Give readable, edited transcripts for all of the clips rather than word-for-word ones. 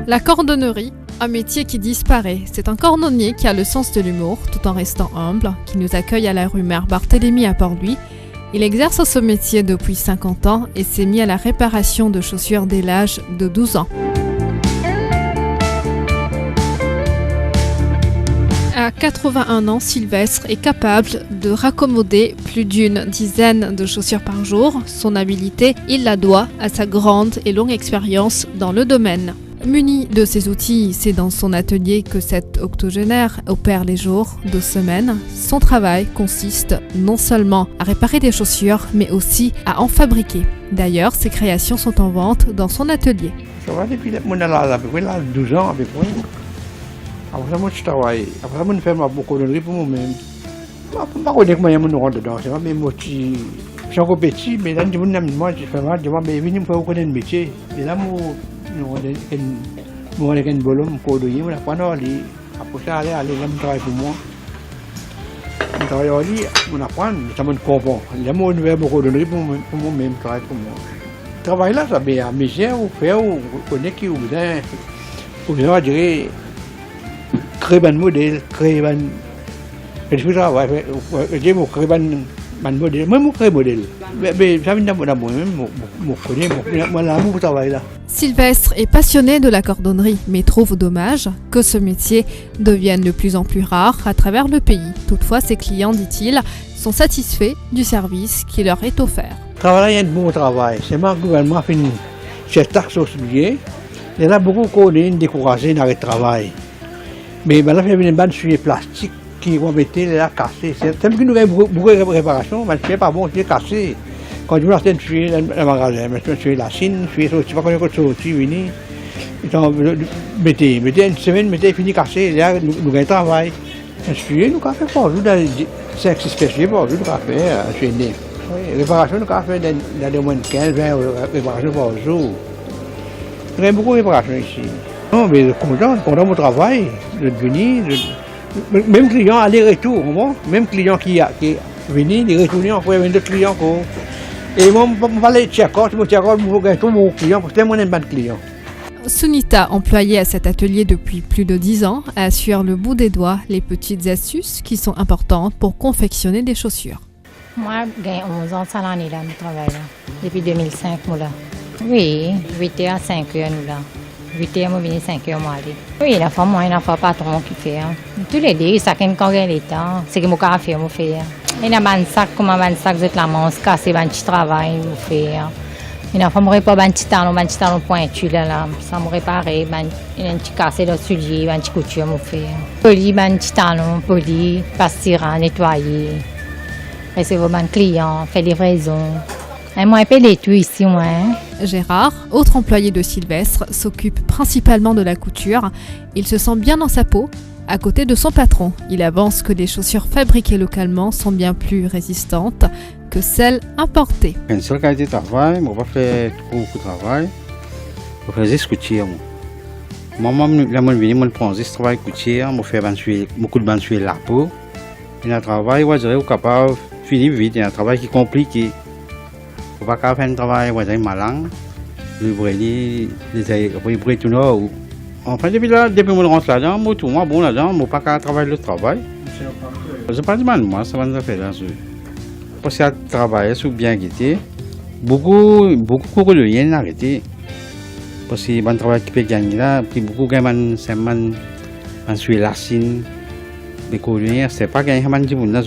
La cordonnerie, un métier qui disparaît. C'est un cordonnier qui a le sens de l'humour, tout en restant humble, qui nous accueille à la rue Mère Barthélemy à Port-Louis. Il exerce ce métier depuis 50 ans et s'est mis à la réparation de chaussures dès l'âge de 12 ans. À 81 ans, Sylvestre est capable de raccommoder plus d'une dizaine de chaussures par jour. Son habileté, il la doit à sa grande et longue expérience dans le domaine. Muni de ces outils, c'est dans son atelier que cet octogénaire opère les jours de semaine. Son travail consiste non seulement à réparer des chaussures, mais aussi à en fabriquer. D'ailleurs, ses créations sont en vente dans son atelier. Ça va depuis mon âge à peu près 12 ans à peu près. Après moi je travaille. Après moi je fais ma cordonnerie pour moi-même. Je ne sais pas comment je rentre dedans. C'est pas mes motifs. Je suis encore petit, mais là moi je fais mal. Je vais venir me faire connaître le métier. Et là moi je vais bolom cordonnier. Je vais prendre aller. Après ça aller là je travaille pour moi. Je travaille aller. Je apprends. Ça me comprend. Là moi je fais ma cordonnerie pour moi-même. Je travaille pour moi. Le travail là ça bien. Mais j'ai faire connaître qui vous besoin. Vous besoin de dire créer un modèle, créer un... Je fais ça, je créer un modèle, moi je crée un modèle. Mais ça vient de moi-même, je connais, mon travail là. Sylvestre est passionné de la cordonnerie, mais trouve dommage que ce métier devienne de plus en plus rare à travers le pays. Toutefois, ses clients, dit-il, sont satisfaits du service qui leur est offert. Le travail est un bon travail. C'est moi, le gouvernement, fait une taxe au sujet. Il y en a beaucoup qui ont découragé dans le travail. Mais maintenant, il y a une bande sur les plastiques qui vont mettre là cassée. C'est que nous avons beaucoup de réparations, mais ce n'est pas bon, c'est cassé. Quand je vais tuer le magasin, je vais tuer la Chine, je ne sais pas quand je vais sortir, venir. Mettez une semaine, mettez fini cassé, là, nous avons un travail. Nous avons fait par jour, 5-6 personnes par jour, nous avons fait tuer. Réparation, nous avons fait dans les moins de 15-20 réparations par jour. Nous avons beaucoup de réparations ici. Non, mais content de mon travail, de venir, même client aller-retour, même client qui est venu, il retourne encore, il y a d'autres clients. Et moi, je vais aller checker, je vais checker tous mon client, parce que c'est un bon client. Sunita, employée à cet atelier depuis plus de 10 ans, a sur le bout des doigts les petites astuces qui sont importantes pour confectionner des chaussures. Moi, j'ai 11 ans de l'année là, je travaille là, depuis 2005. Moi, là. Oui, 8h à 5h nous là. 8h, moi, je 5h, moi, aller. Oui, la femme, moi, il n'y a pas patron qui fait. Tous les deux, ça qui me convient les temps. C'est que mon café, moi, fait. Il y a un sac, comme un sac, vous êtes la manche, cassé, un petit travail, vous fait. Il y a pas un petit talon pointu, là, ça me réparer, il y a un petit cassé, là, soulier, un petit couture, vous fait. Poli, un petit talon, poli, passer, nettoyer. Recevoir un client, faire livraison. Et moi, je fais tout ici, moi. Gérard, autre employé de Sylvestre, s'occupe principalement de la couture. Il se sent bien dans sa peau, à côté de son patron. Il avance que les chaussures fabriquées localement sont bien plus résistantes que celles importées. Une seule qualité de travail, je ne vais pas faire beaucoup de travail. Je fais juste couture. Moi, je prends juste travail couture, je fais beaucoup de bandes sur la peau. Il y a un travail, je dirais, capable de finir vite. Il y a un travail qui est compliqué. Je ne peux pas faire un travail malin. Je vais brûler tout là. Enfin, depuis que je rentre là-dedans, je suis bon là-dedans, je ne peux pas travailler le travail. Je ne pas de mal, moi, ça va nous faire là-dessus. Parce que le travail est bien guetté. Beaucoup de rien arrêté. Parce que le travail qui peut gagner là, puis beaucoup de gens sur la Chine. Les coloniens, ce n'est pas gagner, je ne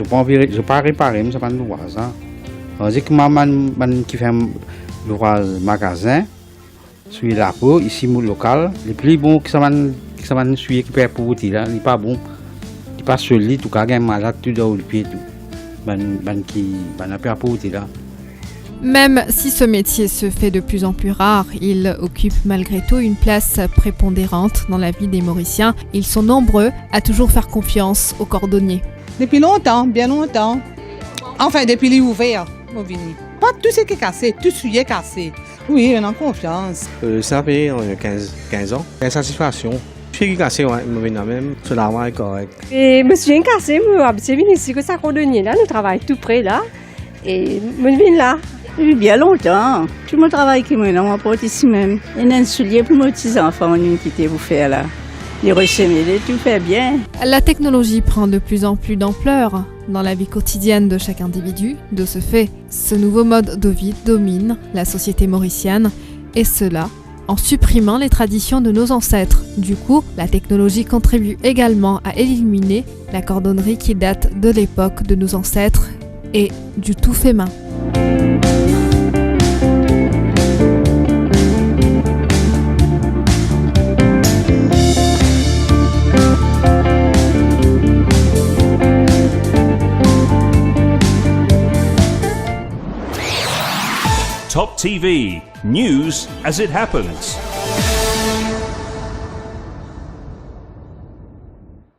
peux pas réparer, je ne peux pas voir ça. C'est que maman qui fait le magasin sur la peau, ici mon local, les plus bons qui sont qui perd pour vous là, il n'est pas bon, il n'est pas solide, tout cas, il est malade, tout dans le pied, tout. Qui n'a pas pour vous là. Même si ce métier se fait de plus en plus rare, il occupe malgré tout une place prépondérante dans la vie des Mauriciens. Ils sont nombreux à toujours faire confiance aux cordonniers. Depuis longtemps, bien longtemps. Enfin, depuis les ouverts. Pas tout ce qui est cassé, tout ce qui est cassé. Oui, on a confiance. Ça fait 15 ans. Une satisfaction. Je suis cassé, ouais, même. Ce travail est correct. Et je suis cassé, je suis venu ici, que ça cordonnier là, nous travaillons tout près là. Et je viens là. Depuis bien longtemps. Tout mon travail qui me l'a porte ici même. Il y a un soulier pour mes petits-enfants qui étaient vous faire là. Les ressemer, tout fait bien. La technologie prend de plus en plus d'ampleur dans la vie quotidienne de chaque individu. De ce fait, ce nouveau mode de vie domine la société mauricienne, et cela en supprimant les traditions de nos ancêtres. Du coup, la technologie contribue également à éliminer la cordonnerie qui date de l'époque de nos ancêtres et du tout fait main. Top TV, news as it happens.